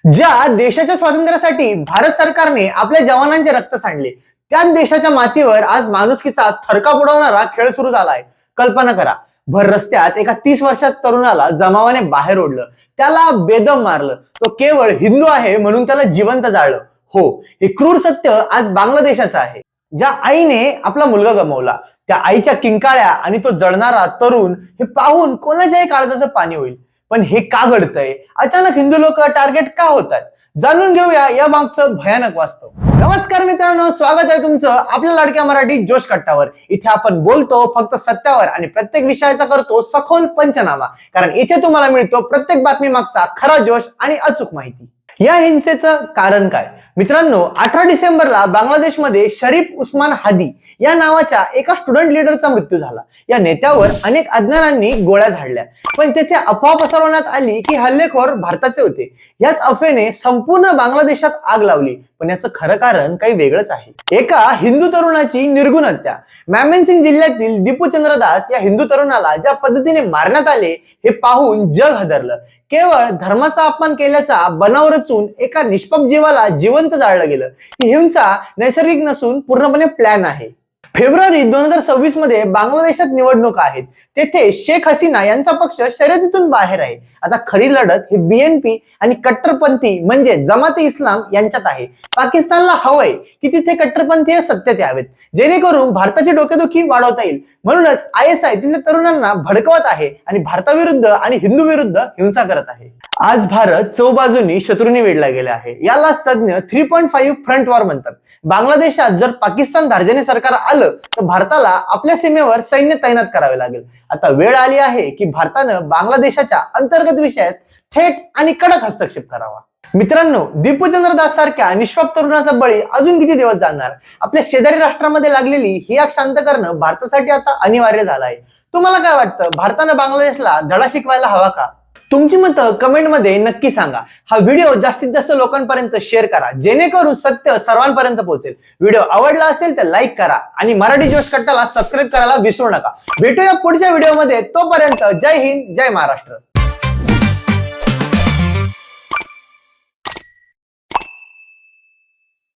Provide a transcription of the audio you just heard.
ज्या देशाच्या स्वातंत्र्यासाठी भारत सरकारने आपल्या जवानांचे रक्त सांडले, त्याच देशाच्या मातीवर आज माणुसकीचा थरकाप उडवणारा खेळ सुरू झालाय. कल्पना करा, भर रस्त्यात एका 30 वर्षाच्या तरुणाला जमावाने बाहेर ओढलं, त्याला बेदम मारलं. तो केवळ हिंदू आहे म्हणून त्याला जिवंत जाळलं. हो, हे क्रूर सत्य आज बांगलादेशाचं आहे. ज्या आईने आपला मुलगा गमावला, त्या आईच्या किंकाळ्या आणि तो जळणारा तरुण हे पाहून कोणाच्याही काळजाचं पाणी होईल. पण हे का घडतंय? अचानक हिंदू लोक टार्गेट का होतात? जाणून घेऊया या मागचं भयानक वास्तव. नमस्कार मित्रांनो, स्वागत आहे तुमचं आपल्या लाडक्या मराठी जोश कट्टावर. इथे आपण बोलतो फक्त सत्यावर आणि प्रत्येक विषयाचा करतो सखोल पंचनामा, कारण इथे तुम्हाला मिळतो प्रत्येक बातमी मागचा खरा जोश आणि अचूक माहिती. या हिंसेचं कारण काय? मित्रांनो, 18 डिसेंबरला बांगलादेशमध्ये शरीफ उस्मान हादी या नावाच्या एका स्टुडंट लीडरचा मृत्यू झाला. या नेत्यावर अनेक अज्ञानांनी गोळ्या झाडल्या, पण तेथे अफवा पसरवण्यात आली की हल्लेखोर भारताचे होते. याच अफवेने संपूर्ण बांगलादेशात आग लावली, पण याचं खरं कारण काही वेगळंच आहे. एका हिंदू तरुणाची निर्गुण हत्या. मॅमेनसिंग जिल्ह्यातील दीपू चंद्र दास या हिंदू तरुणाला ज्या पद्धतीने मारण्यात आले हे पाहून जग हादरलं. केवळ धर्माचा अपमान केल्याचा बनाव रचून एका निष्पाप जीवाला जिवंत जाळलं गेलं. ही हिंसा नैसर्गिक नसून पूर्णपणे प्लॅन आहे. फेब्रुवारी 2026 मध्ये बांगलादेशात निवडणुका आहेत. तेथे शेख हसीना यांचा पक्ष शर्यतीतून बाहेर आहे. आता खरी लढत ही बीएनपी आणि कट्टरपंथी म्हणजे जमाते इस्लाम यांच्यात आहे. पाकिस्तानला हवंय की तिथे कट्टरपंथी सत्तेत यावेत, जेणेकरून भारताची डोकेदुखी वाढवता येईल. म्हणूनच ISI तिथल्या तरुणांना भडकवत आहे आणि भारताविरुद्ध आणि हिंदू विरुद्ध हिंसा करत आहे. आज भारत चौबाजूंनी शत्रूंनी वेढला गेला आहे. यालाच तज्ञ 3.5 फ्रंट वॉर म्हणतात. बांगलादेशात जर पाकिस्तान धार्जिणे सरकार आलं तर भारताला आपल्या सीमेवर सैन्य तैनात करावे लागेल. आता वेळ आली आहे की भारतानं बांगलादेशाच्या अंतर्गत विषयात थेट आणि कडक हस्तक्षेप करावा. मित्रांनो, दीपू चंद्र दास सारख्या निष्पाप तरुणाचा बळी अजून किती दिवस जाणार? आपल्या शेजारी राष्ट्रामध्ये लागलेली ही आग शांत करणं भारतासाठी आता अनिवार्य झालं आहे. तुम्हाला काय वाटतं? भारतानं बांगलादेशला धडा शिकवायला हवा का? तुमची मतं कमेंटमध्ये नक्की सांगा. हा व्हिडिओ जास्तीत जास्त लोकांपर्यंत शेअर करा, जेणेकरून सत्य सर्वांपर्यंत पोहोचेल. व्हिडिओ आवडला असेल तर लाईक करा आणि मराठी जोश कट्टाला सबस्क्राईब करायला विसरू नका. भेटूया पुढच्या व्हिडिओमध्ये. तोपर्यंत जय हिंद, जय महाराष्ट्र.